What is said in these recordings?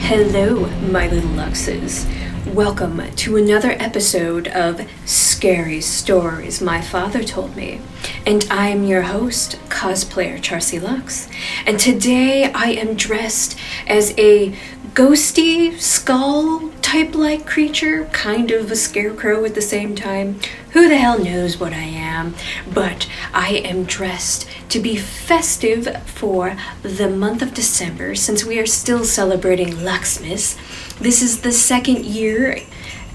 Hello, my little luxes. Welcome to another episode of Scary Stories My Father Told Me. And I am your host, cosplayer charsieluxxx. And today I am dressed as a ghosty skull type-like creature, kind of a scarecrow at the same time. Who the hell knows what I am? But I am dressed to be festive for the month of December, since we are still celebrating Luxmas. This is the second year.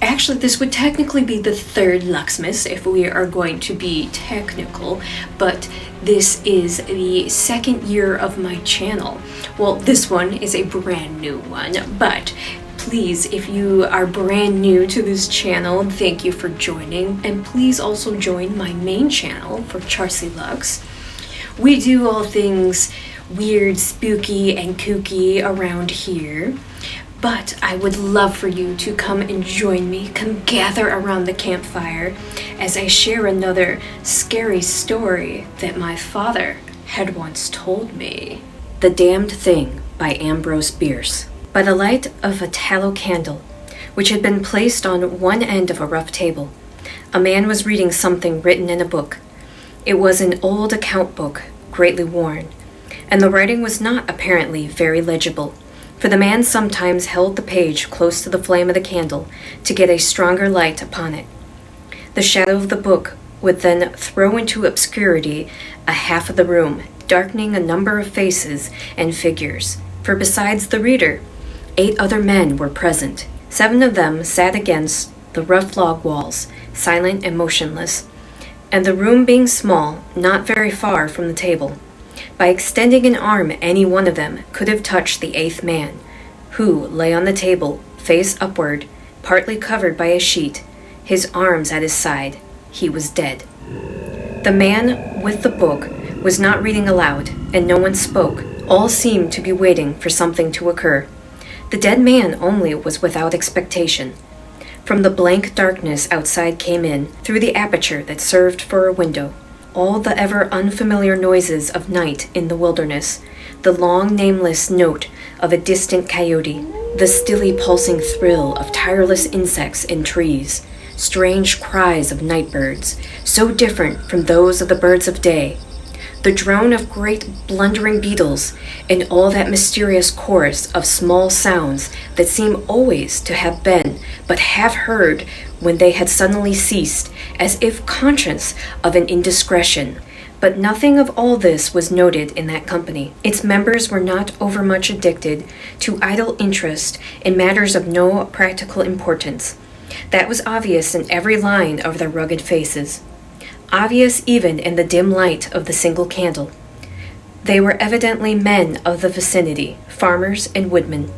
Actually, this would technically be the third Luxmas if we are going to be technical, but this is the second year of my channel. Well, this one is a brand new one, but please, if you are brand new to this channel, thank you for joining, and please also join my main channel for charsieluxxx. We do all things weird, spooky, and kooky around here. But I would love for you to come and join me, come gather around the campfire as I share another scary story that my father had once told me. The Damned Thing by Ambrose Bierce. By the light of a tallow candle, which had been placed on one end of a rough table, a man was reading something written in a book. It was an old account book, greatly worn, and the writing was not apparently very legible, for the man sometimes held the page close to the flame of the candle to get a stronger light upon it. The shadow of the book would then throw into obscurity a half of the room, darkening a number of faces and figures, for besides the reader, 8 other men were present. 7 of them sat against the rough log walls, silent and motionless, and the room being small, not very far from the table. By extending an arm, any one of them could have touched the 8th man, who lay on the table, face upward, partly covered by a sheet, his arms at his side. He was dead. The man with the book was not reading aloud, and no one spoke. All seemed to be waiting for something to occur. The dead man only was without expectation. From the blank darkness outside came in, through the aperture that served for a window, all the ever unfamiliar noises of night in the wilderness, the long nameless note of a distant coyote, the stilly pulsing thrill of tireless insects in trees, strange cries of night birds, so different from those of the birds of day, the drone of great blundering beetles, and all that mysterious chorus of small sounds that seem always to have been, but have heard when they had suddenly ceased, as if conscious of an indiscretion. But nothing of all this was noted in that company. Its members were not overmuch addicted to idle interest in matters of no practical importance. That was obvious in every line of their rugged faces, obvious even in the dim light of the single candle. They were evidently men of the vicinity, farmers and woodmen.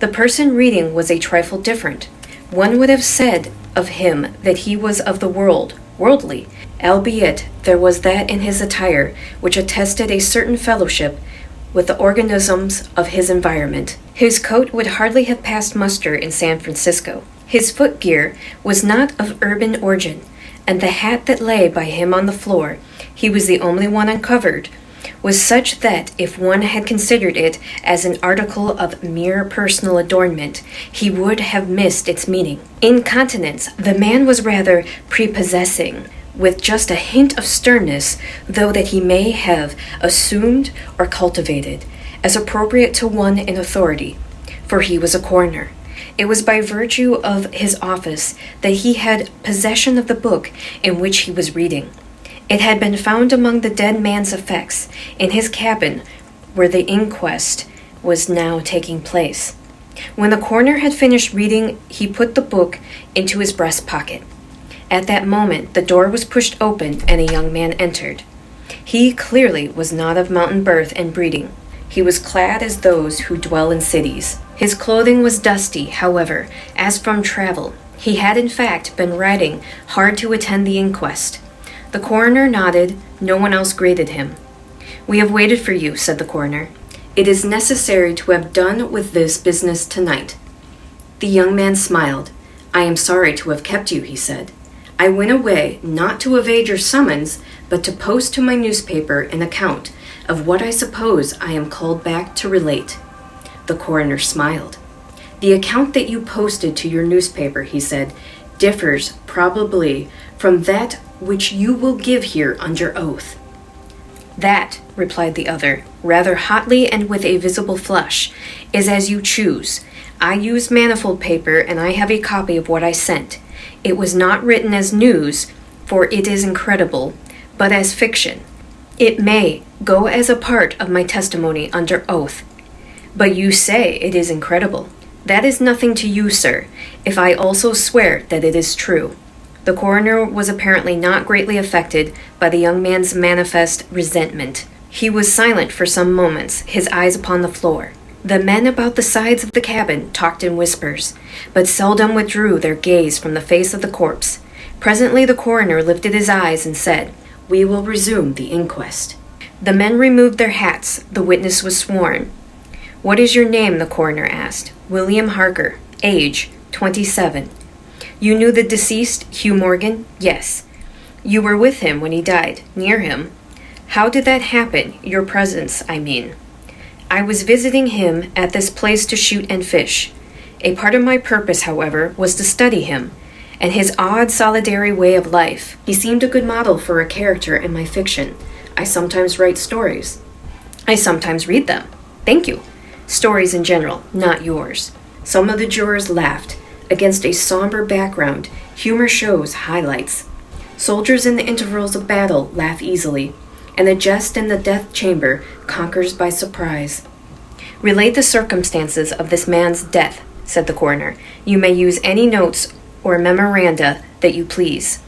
The person reading was a trifle different. One would have said of him that he was of the world, worldly, albeit there was that in his attire which attested a certain fellowship with the organisms of his environment. His coat would hardly have passed muster in San Francisco. His footgear was not of urban origin, and the hat that lay by him on the floor, he was the only one uncovered, was such that if one had considered it as an article of mere personal adornment, he would have missed its meaning. In countenance, the man was rather prepossessing, with just a hint of sternness, though that he may have assumed or cultivated, as appropriate to one in authority, for he was a coroner. It was by virtue of his office that he had possession of the book in which he was reading. It had been found among the dead man's effects in his cabin, where the inquest was now taking place. When the coroner had finished reading, he put the book into his breast pocket. At that moment, the door was pushed open and a young man entered. He clearly was not of mountain birth and breeding. He was clad as those who dwell in cities. His clothing was dusty, however, as from travel. He had in fact been riding hard to attend the inquest. The coroner nodded. No one else greeted him. "We have waited for you," said the coroner. "It is necessary to have done with this business tonight." The young man smiled. "I am sorry to have kept you," he said. "I went away not to evade your summons, but to post to my newspaper an account of what I suppose I am called back to relate. The coroner smiled. "The account that you posted to your newspaper," he said, "differs probably from that which you will give here under oath." "That," replied the other, rather hotly and with a visible flush, "is as you choose. I used manifold paper, and I have a copy of what I sent. It was not written as news, for it is incredible, but as fiction. It may go as a part of my testimony under oath. But you say it is incredible. That is nothing to you, sir, if I also swear that it is true." The coroner was apparently not greatly affected by the young man's manifest resentment. He was silent for some moments, his eyes upon the floor. The men about the sides of the cabin talked in whispers, but seldom withdrew their gaze from the face of the corpse. Presently the coroner lifted his eyes and said, "We will resume the inquest." The men removed their hats. The witness was sworn. "What is your name?" the coroner asked. "William Harker. Age, 27. You knew the deceased, Hugh Morgan?" "Yes." "You were with him when he died, near him?" "How did that happen? Your presence, I mean." "I was visiting him at this place to shoot and fish. A part of my purpose, however, was to study him, and his odd solitary way of life. He seemed a good model for a character in my fiction. I sometimes write stories." "I sometimes read them." "Thank you." "Stories in general, not yours." Some of the jurors laughed. Against a somber background, humor shows highlights. Soldiers in the intervals of battle laugh easily, and the jest in the death chamber conquers by surprise. "Relate the circumstances of this man's death," said the coroner. "You may use any notes or memoranda that you please."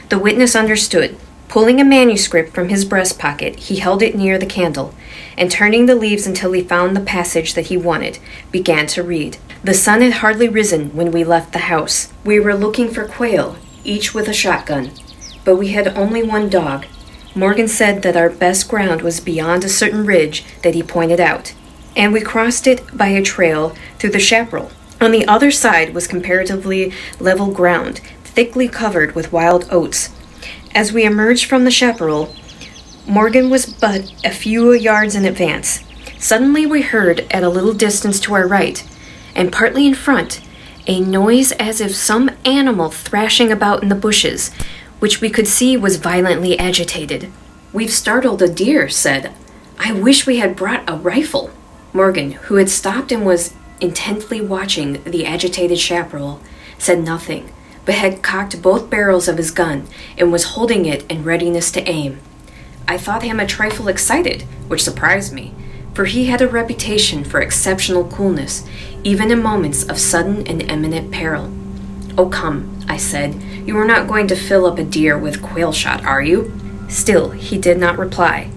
The witness understood. Pulling a manuscript from his breast pocket, he held it near the candle, and turning the leaves until he found the passage that he wanted, began to read. "The sun had hardly risen when we left the house. We were looking for quail, each with a shotgun, but we had only one dog. Morgan said that our best ground was beyond a certain ridge that he pointed out, and we crossed it by a trail through the chaparral. On the other side was comparatively level ground, thickly covered with wild oats. As we emerged from the chaparral, Morgan was but a few yards in advance. Suddenly we heard, at a little distance to our right, and partly in front, a noise as if some animal thrashing about in the bushes, which we could see was violently agitated. "We've startled a deer," said. "I wish we had brought a rifle." Morgan, who had stopped and was intently watching the agitated chaparral, said nothing, but had cocked both barrels of his gun and was holding it in readiness to aim. I thought him a trifle excited, which surprised me, for he had a reputation for exceptional coolness, even in moments of sudden and imminent peril. "Oh, come," I said, "you are not going to fill up a deer with quail shot, are you?" Still, he did not reply.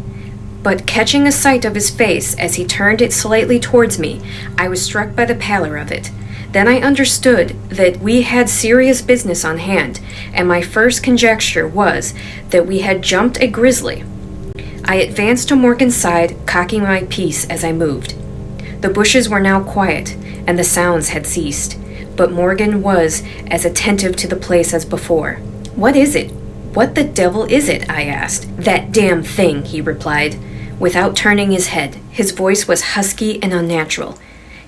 But catching a sight of his face as he turned it slightly towards me, I was struck by the pallor of it. Then I understood that we had serious business on hand, and my first conjecture was that we had jumped a grizzly. I advanced to Morgan's side, cocking my piece as I moved. The bushes were now quiet, and the sounds had ceased, but Morgan was as attentive to the place as before. "What is it? What the devil is it?" I asked. "That damn thing," he replied, without turning his head. His voice was husky and unnatural.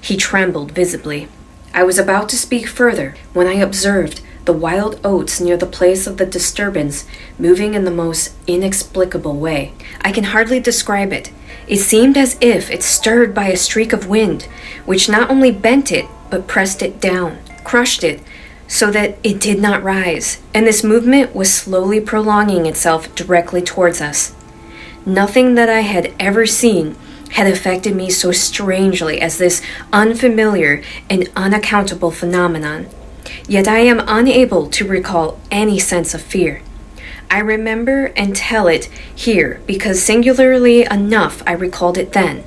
He trembled visibly. I was about to speak further when I observed the wild oats near the place of the disturbance moving in the most inexplicable way. I can hardly describe it. It seemed as if it stirred by a streak of wind, which not only bent it, but pressed it down, crushed it, so that it did not rise, and this movement was slowly prolonging itself directly towards us. Nothing that I had ever seen had affected me so strangely as this unfamiliar and unaccountable phenomenon. Yet I am unable to recall any sense of fear. I remember and tell it here because singularly enough I recalled it then,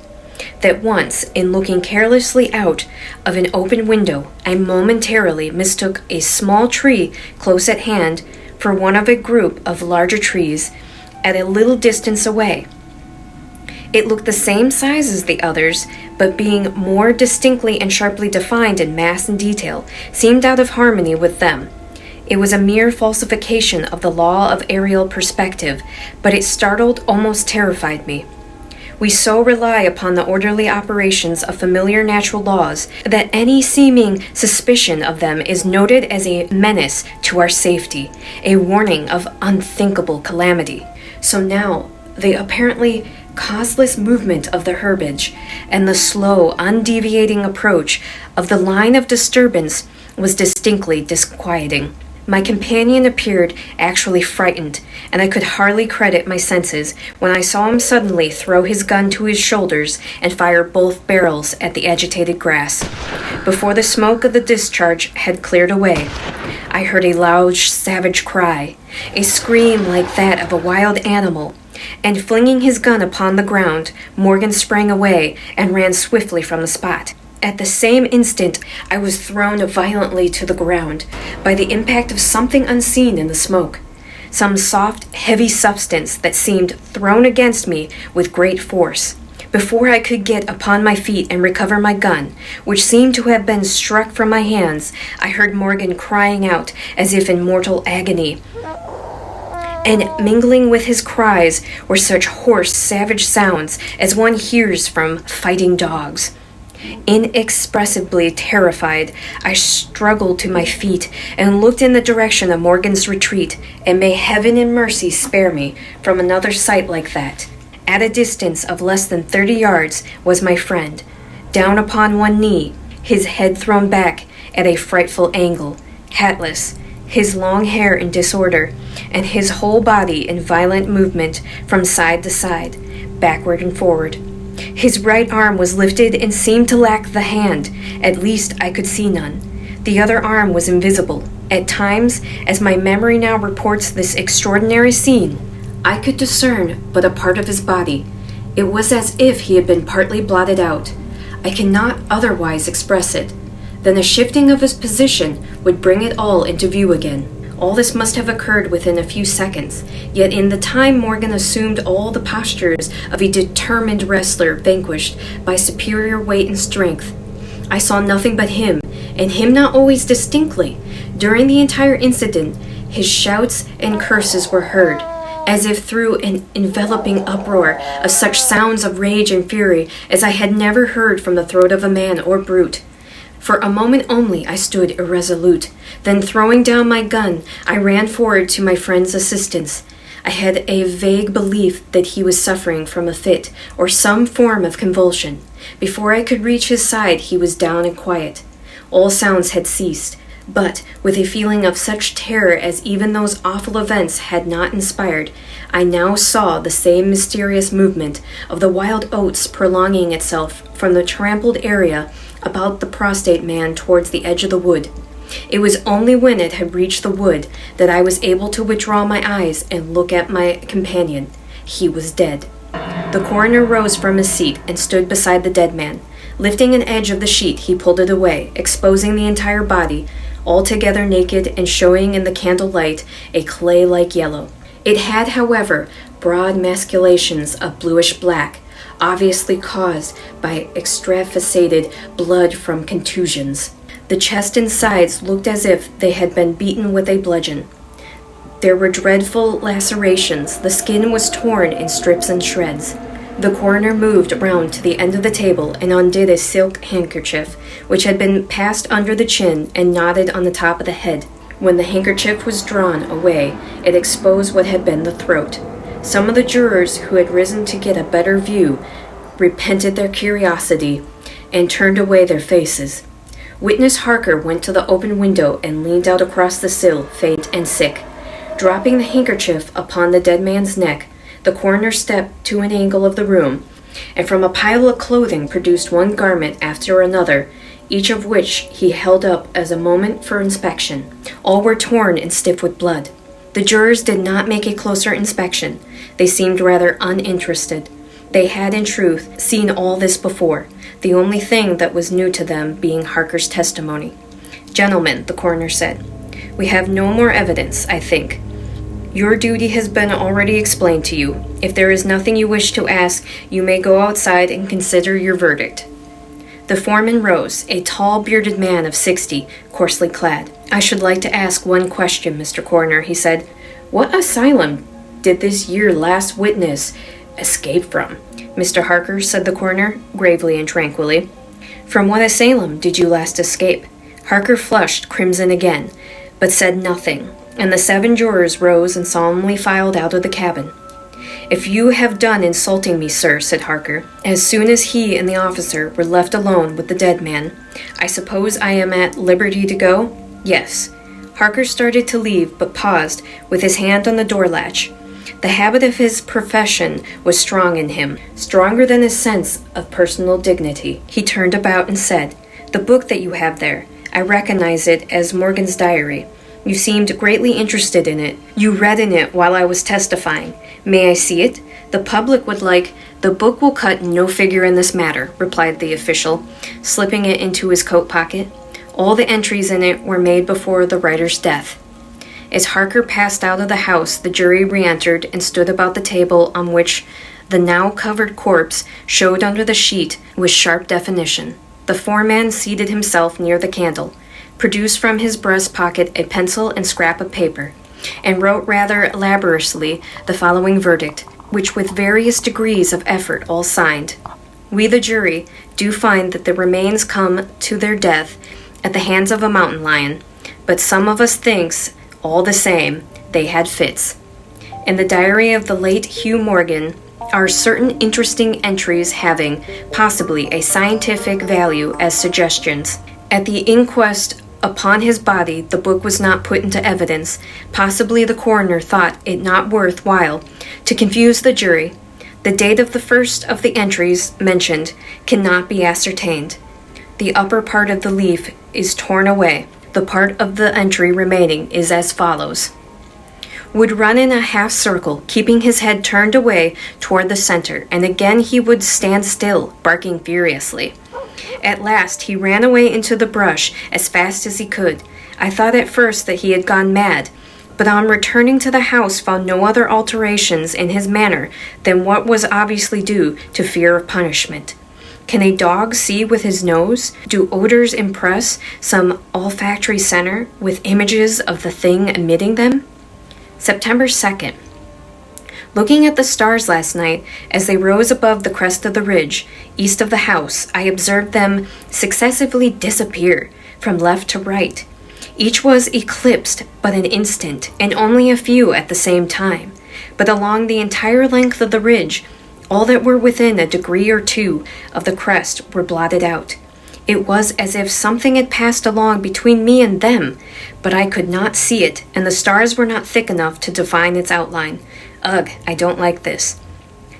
that once, in looking carelessly out of an open window, I momentarily mistook a small tree close at hand for one of a group of larger trees at a little distance away. It looked the same size as the others, but being more distinctly and sharply defined in mass and detail, seemed out of harmony with them. It was a mere falsification of the law of aerial perspective, but it startled, almost terrified me. We so rely upon the orderly operations of familiar natural laws that any seeming suspicion of them is noted as a menace to our safety, a warning of unthinkable calamity. So now, the apparently causeless movement of the herbage and the slow, undeviating approach of the line of disturbance was distinctly disquieting. My companion appeared actually frightened, and I could hardly credit my senses when I saw him suddenly throw his gun to his shoulders and fire both barrels at the agitated grass. Before the smoke of the discharge had cleared away, I heard a loud, savage cry, a scream like that of a wild animal, and flinging his gun upon the ground, Morgan sprang away and ran swiftly from the spot. At the same instant, I was thrown violently to the ground by the impact of something unseen in the smoke, some soft, heavy substance that seemed thrown against me with great force. Before I could get upon my feet and recover my gun, which seemed to have been struck from my hands, I heard Morgan crying out as if in mortal agony. And mingling with his cries were such hoarse, savage sounds as one hears from fighting dogs. Inexpressibly terrified, I struggled to my feet and looked in the direction of Morgan's retreat, and may heaven in mercy spare me from another sight like that. At a distance of less than 30 yards was my friend, down upon one knee, his head thrown back at a frightful angle, hatless, his long hair in disorder, and his whole body in violent movement from side to side, backward and forward. His right arm was lifted and seemed to lack the hand, at least I could see none. The other arm was invisible. At times, as my memory now reports this extraordinary scene, I could discern but a part of his body. It was as if he had been partly blotted out. I cannot otherwise express it. Then a shifting of his position would bring it all into view again. All this must have occurred within a few seconds, yet in the time Morgan assumed all the postures of a determined wrestler vanquished by superior weight and strength. I saw nothing but him, and him not always distinctly. During the entire incident, his shouts and curses were heard, as if through an enveloping uproar of such sounds of rage and fury as I had never heard from the throat of a man or brute. For a moment only I stood irresolute. Then throwing down my gun, I ran forward to my friend's assistance. I had a vague belief that he was suffering from a fit or some form of convulsion. Before I could reach his side, he was down and quiet. All sounds had ceased, but with a feeling of such terror as even those awful events had not inspired, I now saw the same mysterious movement of the wild oats prolonging itself from the trampled area about the prostrate man towards the edge of the wood. It was only when it had reached the wood that I was able to withdraw my eyes and look at my companion. He was dead. The coroner rose from his seat and stood beside the dead man. Lifting an edge of the sheet, he pulled it away, exposing the entire body, altogether naked and showing in the candlelight a clay-like yellow. It had, however, broad maculations of bluish-black, obviously caused by extravasated blood from contusions. The chest and sides looked as if they had been beaten with a bludgeon. There were dreadful lacerations. The skin was torn in strips and shreds. The coroner moved round to the end of the table and undid a silk handkerchief, which had been passed under the chin and knotted on the top of the head. When the handkerchief was drawn away, it exposed what had been the throat. Some of the jurors who had risen to get a better view repented their curiosity and turned away their faces. Witness Harker went to the open window and leaned out across the sill, faint and sick. Dropping the handkerchief upon the dead man's neck, the coroner stepped to an angle of the room, and from a pile of clothing produced one garment after another, each of which he held up as a moment for inspection. All were torn and stiff with blood. The jurors did not make a closer inspection. They seemed rather uninterested. They had, in truth, seen all this before, the only thing that was new to them being Harker's testimony. "Gentlemen," the coroner said, "we have no more evidence, I think. Your duty has been already explained to you. If there is nothing you wish to ask, you may go outside and consider your verdict." The foreman rose, a tall, bearded man of 60, coarsely clad. "I should like to ask one question, Mr. Coroner," he said. "What asylum did this your last witness escape from?" Mr. Harker, said the coroner, gravely and tranquilly. From what asylum did you last escape? Harker flushed crimson again, but said nothing, and the 7 jurors rose and solemnly filed out of the cabin. If you have done insulting me, sir, said Harker, as soon as he and the officer were left alone with the dead man, I suppose I am at liberty to go? Yes. Harker started to leave, but paused, with his hand on the door latch. The habit of his profession was strong in him, stronger than his sense of personal dignity. He turned about and said, The book that you have there, I recognize it as Morgan's diary. You seemed greatly interested in it. You read in it while I was testifying. May I see it? The public would like... The book will cut no figure in this matter, replied the official, slipping it into his coat pocket. All the entries in it were made before the writer's death. As Harker passed out of the house, the jury re-entered and stood about the table on which the now covered corpse showed under the sheet with sharp definition. The foreman seated himself near the candle, produced from his breast pocket a pencil and scrap of paper, and wrote rather laboriously the following verdict, which with various degrees of effort all signed. We, the jury, do find that the remains come to their death at the hands of a mountain lion, but some of us thinks, all the same, they had fits. In the diary of the late Hugh Morgan are certain interesting entries having, possibly, a scientific value as suggestions. At the inquest upon his body, the book was not put into evidence. Possibly the coroner thought it not worth while to confuse the jury. The date of the first of the entries mentioned cannot be ascertained. The upper part of the leaf is torn away. The part of the entry remaining is as follows. Would run in a half circle, keeping his head turned away toward the center, and again he would stand still, barking furiously. At last he ran away into the brush as fast as he could. I thought at first that he had gone mad, but on returning to the house found no other alterations in his manner than what was obviously due to fear of punishment. Can a dog see with his nose? Do odors impress some olfactory center with images of the thing emitting them? September 2nd. Looking at the stars last night as they rose above the crest of the ridge east of the house, I observed them successively disappear from left to right. Each was eclipsed but an instant, and only a few at the same time. But along the entire length of the ridge, all that were within a degree or two of the crest were blotted out. It was as if something had passed along between me and them, but I could not see it, and the stars were not thick enough to define its outline. Ugh, I don't like this.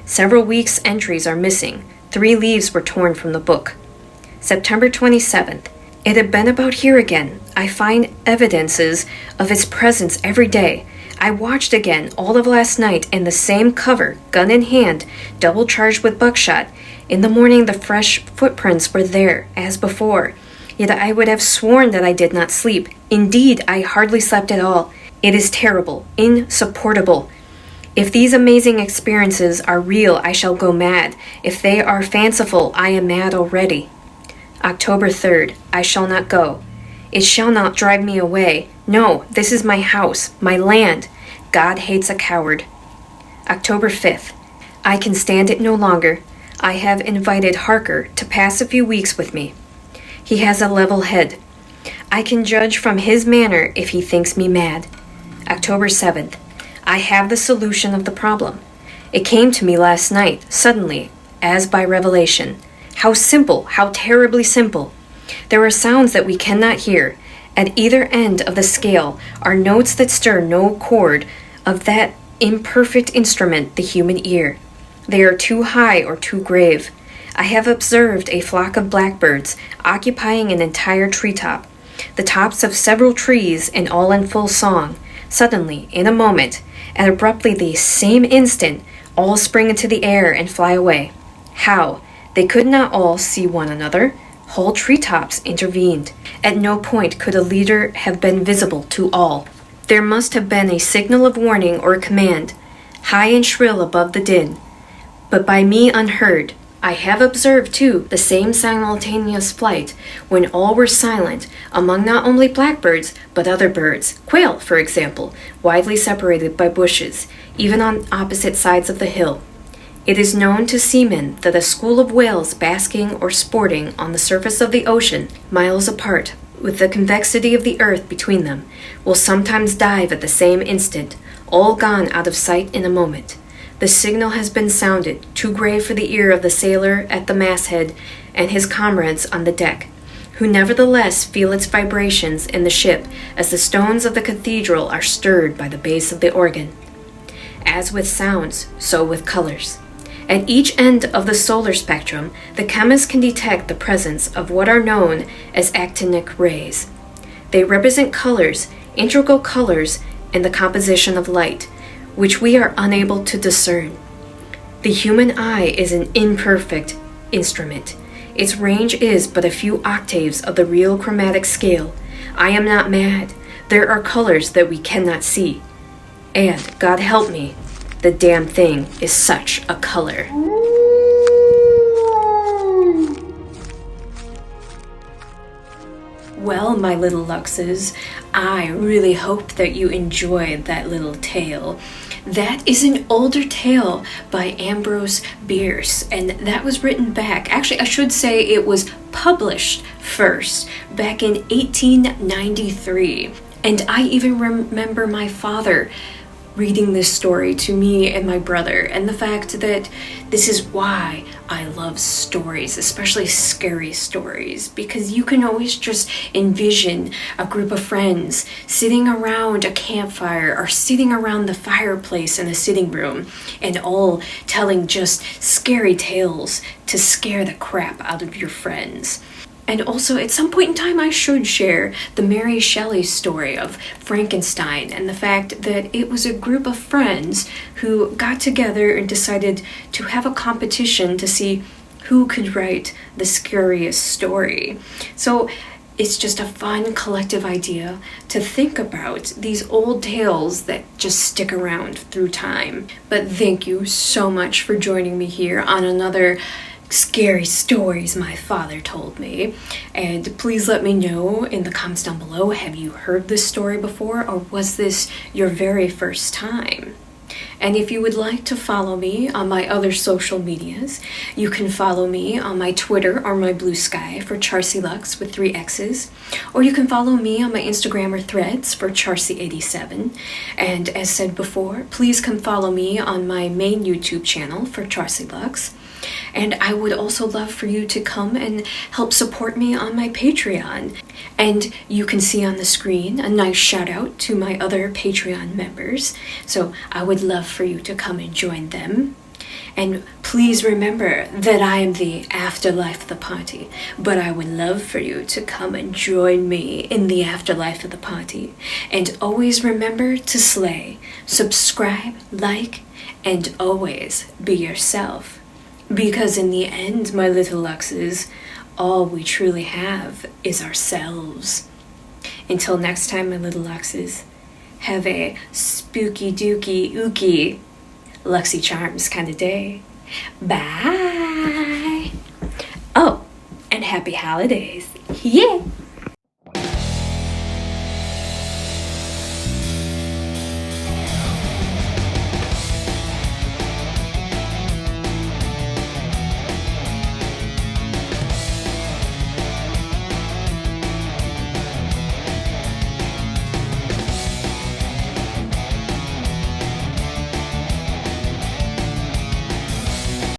Several weeks' entries are missing. 3 leaves were torn from the book. September 27th. It had been about here again. I find evidences of its presence every day. I watched again all of last night in the same cover, gun in hand, double charged with buckshot. In the morning the fresh footprints were there, as before. Yet I would have sworn that I did not sleep. Indeed, I hardly slept at all. It is terrible, insupportable. If these amazing experiences are real, I shall go mad. If they are fanciful, I am mad already. October 3rd. I shall not go. It shall not drive me away. No, this is my house, my land. God hates a coward. October 5th. I can stand it no longer. I have invited Harker to pass a few weeks with me. He has a level head. I can judge from his manner if he thinks me mad. October 7th. I have the solution of the problem. It came to me last night, suddenly, as by revelation. How simple, how terribly simple. There are sounds that we cannot hear. At either end of the scale are notes that stir no chord of that imperfect instrument, the human ear. They are too high or too grave. I have observed a flock of blackbirds occupying an entire treetop, the tops of several trees and all in full song. Suddenly, in a moment, and abruptly the same instant, all spring into the air and fly away. How? They could not all see one another. Whole treetops intervened. At no point could a leader have been visible to all. There must have been a signal of warning or command, high and shrill above the din, but by me unheard. I have observed, too, the same simultaneous flight, when all were silent, among not only blackbirds, but other birds, quail, for example, widely separated by bushes, even on opposite sides of the hill. It is known to seamen that a school of whales basking or sporting on the surface of the ocean, miles apart, with the convexity of the earth between them, will sometimes dive at the same instant, all gone out of sight in a moment. The signal has been sounded, too grave for the ear of the sailor at the masthead and his comrades on the deck, who nevertheless feel its vibrations in the ship as the stones of the cathedral are stirred by the bass of the organ. As with sounds, so with colors. At each end of the solar spectrum, the chemist can detect the presence of what are known as actinic rays. They represent colors, integral colors in the composition of light, which we are unable to discern. The human eye is an imperfect instrument. Its range is but a few octaves of the real chromatic scale. I am not mad. There are colors that we cannot see. And, God help me, the damn thing is such a color. Well, my little luxes, I really hope that you enjoyed that little tale. That is an older tale by Ambrose Bierce, and that was written back. Actually, I should say it was published first back in 1893. And I even remember my father reading this story to me and my brother, and the fact that this is why I love stories, especially scary stories, because you can always just envision a group of friends sitting around a campfire or sitting around the fireplace in a sitting room and all telling just scary tales to scare the crap out of your friends. And also, at some point in time, I should share the Mary Shelley story of Frankenstein and the fact that it was a group of friends who got together and decided to have a competition to see who could write the scariest story. So it's just a fun collective idea to think about these old tales that just stick around through time. But thank you so much for joining me here on another Scary Stories My Father Told Me. And please let me know in the comments down below, have you heard this story before, or was this your very first time? And if you would like to follow me on my other social medias, you can follow me on my Twitter or my BlueSky for charsieluxxx with 3 X's, or you can follow me on my Instagram or Threads for charsie87. And as said before, please come follow me on my main YouTube channel for charsieluxxx. And I would also love for you to come and help support me on my Patreon. And you can see on the screen a nice shout out to my other Patreon members. So I would love for you to come and join them. And please remember that I am the afterlife of the party, but I would love for you to come and join me in the afterlife of the party. And always remember to slay, subscribe, like, and always be yourself. Because in the end, my little luxes, all we truly have is ourselves. Until next time, my little luxes, have a spooky dooky ooky Luxy Charms kind of day. Bye! Oh, and happy holidays. Yeah!